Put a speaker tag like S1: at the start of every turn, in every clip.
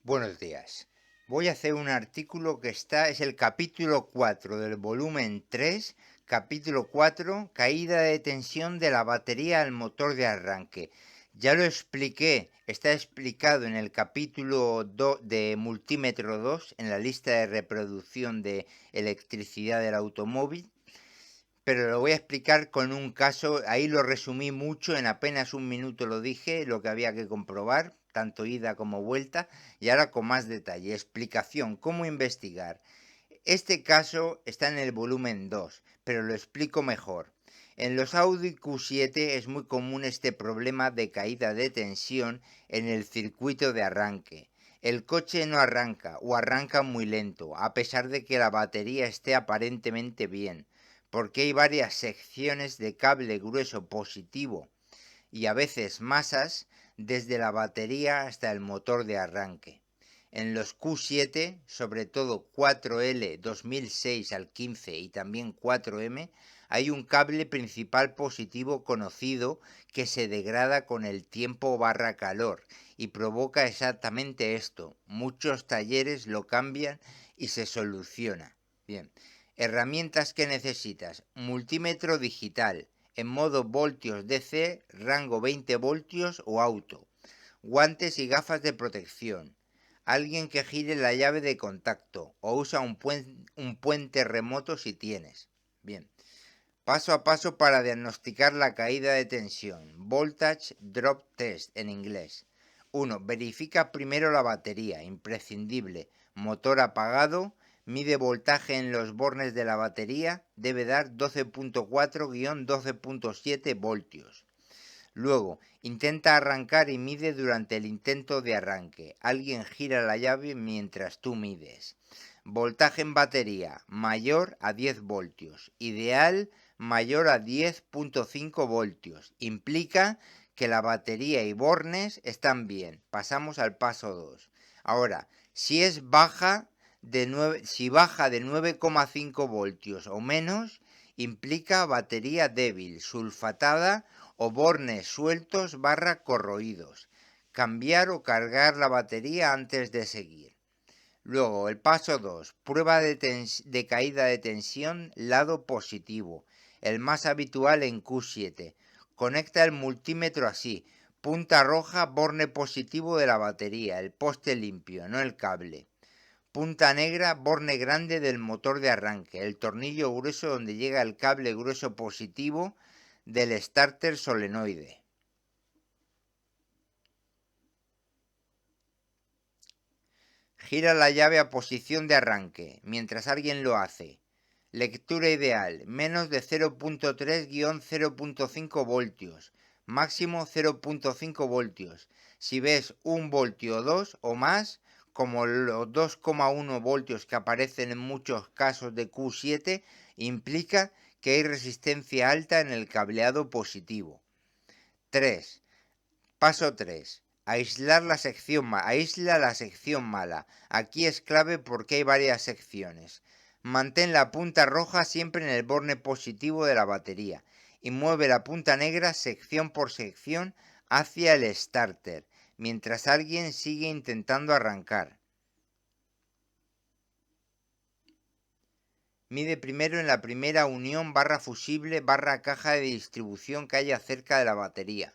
S1: Buenos días. Voy a hacer un artículo que es el capítulo 4 del volumen 3, capítulo 4, caída de tensión de la batería al motor de arranque. Ya lo expliqué, está explicado en el capítulo 2 de multímetro 2, en la lista de reproducción de electricidad del automóvil, pero lo voy a explicar con un caso. Ahí lo resumí mucho, en apenas un minuto lo dije, lo que había que comprobar, tanto ida como vuelta, y ahora con más detalle. Explicación, cómo investigar. Este caso está en el volumen 2, pero lo explico mejor. En los Audi Q7 es muy común este problema de caída de tensión en el circuito de arranque. El coche no arranca o arranca muy lento, a pesar de que la batería esté aparentemente bien, porque hay varias secciones de cable grueso positivo y a veces masas desde la batería hasta el motor de arranque. En los Q7, sobre todo 4L 2006 al 15 y también 4M, hay un cable principal positivo conocido que se degrada con el tiempo / calor y provoca exactamente esto. Muchos talleres lo cambian y se soluciona. Bien, herramientas que necesitas: multímetro digital en modo voltios DC, rango 20 voltios o auto, guantes y gafas de protección, alguien que gire la llave de contacto o usa un puente remoto si tienes. Bien, paso a paso para diagnosticar la caída de tensión. Voltage Drop Test en inglés. 1. Verifica primero la batería, imprescindible. Motor apagado. Mide voltaje en los bornes de la batería. Debe dar 12.4-12.7 voltios. Luego, intenta arrancar y mide durante el intento de arranque. Alguien gira la llave mientras tú mides. Voltaje en batería, mayor a 10 voltios. Ideal, mayor a 10.5 voltios. Implica que la batería y bornes están bien. Pasamos al paso 2. Ahora, si baja de 9,5 voltios o menos, implica batería débil, sulfatada o bornes sueltos / corroídos. Cambiar o cargar la batería antes de seguir. Luego, el paso 2, prueba de caída de tensión lado positivo, el más habitual en Q7. Conecta el multímetro así: punta roja, borne positivo de la batería, el poste limpio, no el cable. Punta negra, borne grande del motor de arranque, el tornillo grueso donde llega el cable grueso positivo del starter solenoide. Gira la llave a posición de arranque, mientras alguien lo hace. Lectura ideal, menos de 0.3-0.5 voltios, máximo 0.5 voltios. Si ves 1 voltio o 2 o más, como los 2,1 voltios que aparecen en muchos casos de Q7, implica que hay resistencia alta en el cableado positivo. 3. Paso 3. Aísla la sección mala. Aquí es clave porque hay varias secciones. Mantén la punta roja siempre en el borne positivo de la batería y mueve la punta negra sección por sección hacia el starter, mientras alguien sigue intentando arrancar. Mide primero en la primera unión / fusible / caja de distribución que haya cerca de la batería.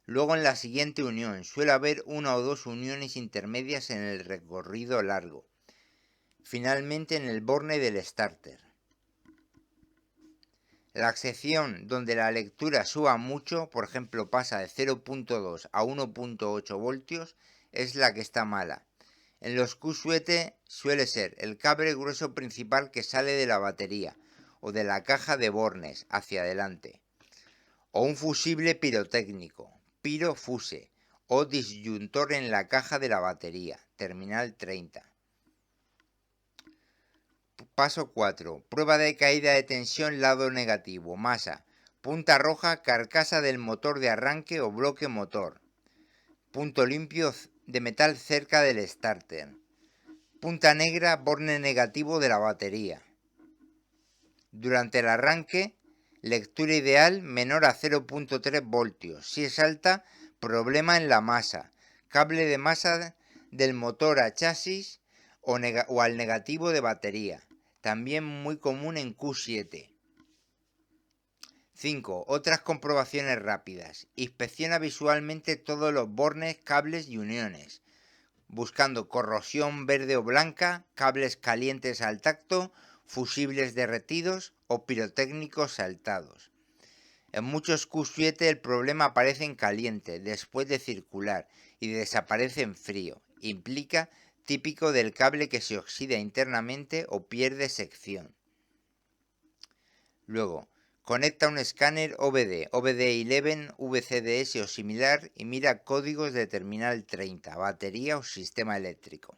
S1: Luego en la siguiente unión. Suele haber una o dos uniones intermedias en el recorrido largo. Finalmente en el borne del starter. La sección donde la lectura suba mucho, por ejemplo pasa de 0.2 a 1.8 voltios, es la que está mala. En los Q7 suele ser el cable grueso principal que sale de la batería o de la caja de bornes hacia adelante. O un fusible pirotécnico, pirofuse, o disyuntor en la caja de la batería, terminal 30. Paso 4. Prueba de caída de tensión lado negativo, masa. Punta roja, carcasa del motor de arranque o bloque motor. Punto limpio de metal cerca del starter. Punta negra, borne negativo de la batería. Durante el arranque, lectura ideal menor a 0.3 voltios. Si es alta, problema en la masa. Cable de masa del motor a chasis o al negativo de batería, también muy común en Q7. 5. Otras comprobaciones rápidas. Inspecciona visualmente todos los bornes, cables y uniones, buscando corrosión verde o blanca, cables calientes al tacto, fusibles derretidos o pirotécnicos saltados. En muchos Q7 el problema aparece en caliente después de circular y desaparece en frío. Implica típico del cable que se oxida internamente o pierde sección. Luego, conecta un escáner OBD, OBD11, VCDS o similar y mira códigos de terminal 30, batería o sistema eléctrico.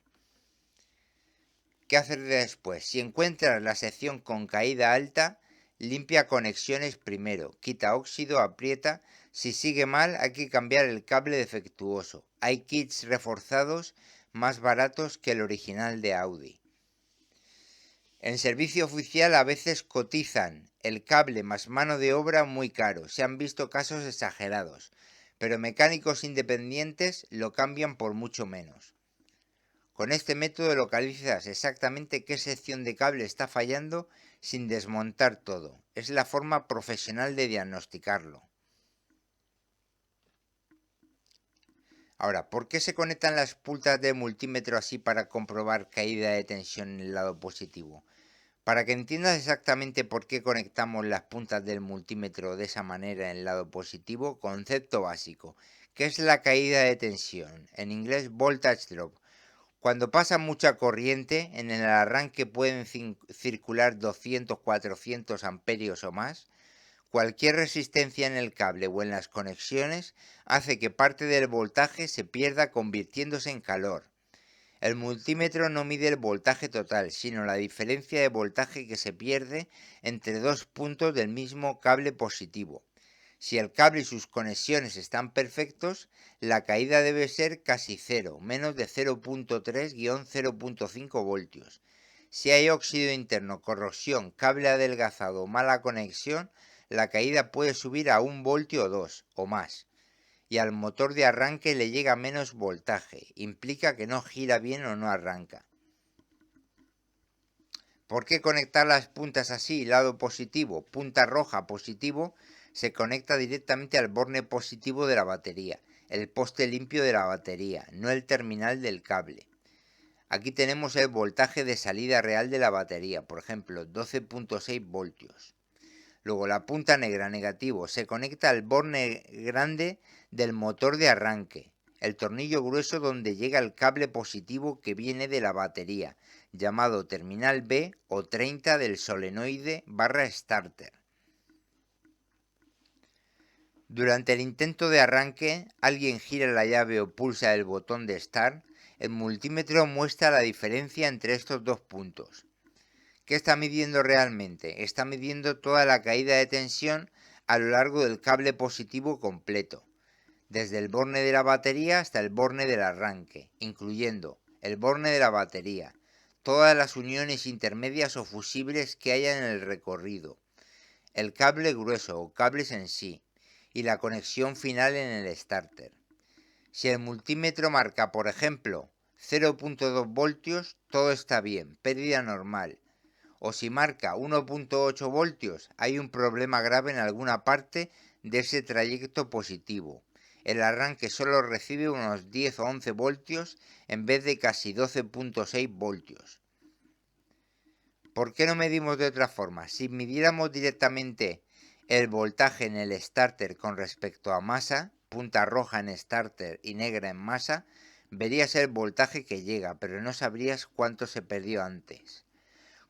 S1: ¿Qué hacer después? Si encuentras la sección con caída alta, limpia conexiones primero, quita óxido, aprieta. Si sigue mal, hay que cambiar el cable defectuoso. Hay kits reforzados más baratos que el original de Audi. En servicio oficial a veces cotizan el cable más mano de obra muy caro. Se han visto casos exagerados, pero mecánicos independientes lo cambian por mucho menos. Con este método localizas exactamente qué sección de cable está fallando sin desmontar todo. Es la forma profesional de diagnosticarlo. Ahora, ¿por qué se conectan las puntas de multímetro así para comprobar caída de tensión en el lado positivo? Para que entiendas exactamente por qué conectamos las puntas del multímetro de esa manera en el lado positivo, concepto básico, que es la caída de tensión, en inglés voltage drop. Cuando pasa mucha corriente, en el arranque pueden circular 200-400 amperios o más. Cualquier resistencia en el cable o en las conexiones hace que parte del voltaje se pierda convirtiéndose en calor. El multímetro no mide el voltaje total, sino la diferencia de voltaje que se pierde entre dos puntos del mismo cable positivo. Si el cable y sus conexiones están perfectos, la caída debe ser casi cero, menos de 0.3-0.5 voltios. Si hay óxido interno, corrosión, cable adelgazado o mala conexión, la caída puede subir a 1 voltio o 2 o más. Y al motor de arranque le llega menos voltaje, implica que no gira bien o no arranca. ¿Por qué conectar las puntas así? Lado positivo, punta roja positivo, se conecta directamente al borne positivo de la batería, el poste limpio de la batería, no el terminal del cable. Aquí tenemos el voltaje de salida real de la batería, por ejemplo, 12.6 voltios. Luego la punta negra negativo se conecta al borne grande del motor de arranque, el tornillo grueso donde llega el cable positivo que viene de la batería, llamado terminal B o 30 del solenoide / starter. Durante el intento de arranque, alguien gira la llave o pulsa el botón de Start. El multímetro muestra la diferencia entre estos dos puntos. ¿Qué está midiendo realmente? Está midiendo toda la caída de tensión a lo largo del cable positivo completo, desde el borne de la batería hasta el borne del arranque, incluyendo el borne de la batería, todas las uniones intermedias o fusibles que haya en el recorrido, el cable grueso o cables en sí, y la conexión final en el starter. Si el multímetro marca, por ejemplo, 0.2 voltios, todo está bien, pérdida normal. O si marca 1.8 voltios, hay un problema grave en alguna parte de ese trayecto positivo. El arranque solo recibe unos 10 o 11 voltios en vez de casi 12.6 voltios. ¿Por qué no medimos de otra forma? Si midiéramos directamente el voltaje en el starter con respecto a masa, punta roja en starter y negra en masa, verías el voltaje que llega, pero no sabrías cuánto se perdió antes.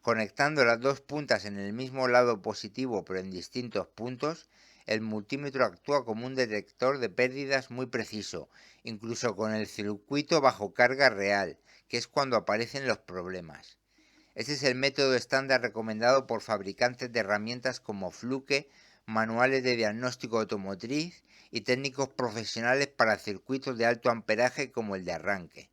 S1: Conectando las dos puntas en el mismo lado positivo pero en distintos puntos, el multímetro actúa como un detector de pérdidas muy preciso, incluso con el circuito bajo carga real, que es cuando aparecen los problemas. Este es el método estándar recomendado por fabricantes de herramientas como Fluke, manuales de diagnóstico automotriz y técnicos profesionales para circuitos de alto amperaje como el de arranque.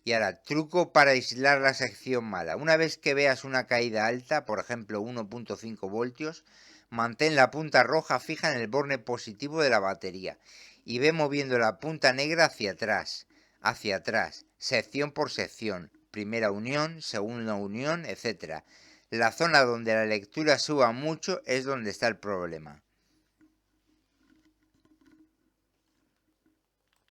S1: Y ahora, truco para aislar la sección mala. Una vez que veas una caída alta, por ejemplo 1.5 voltios, mantén la punta roja fija en el borne positivo de la batería y ve moviendo la punta negra hacia atrás, hacia atrás, sección por sección, primera unión, segunda unión, etc. La zona donde la lectura suba mucho es donde está el problema.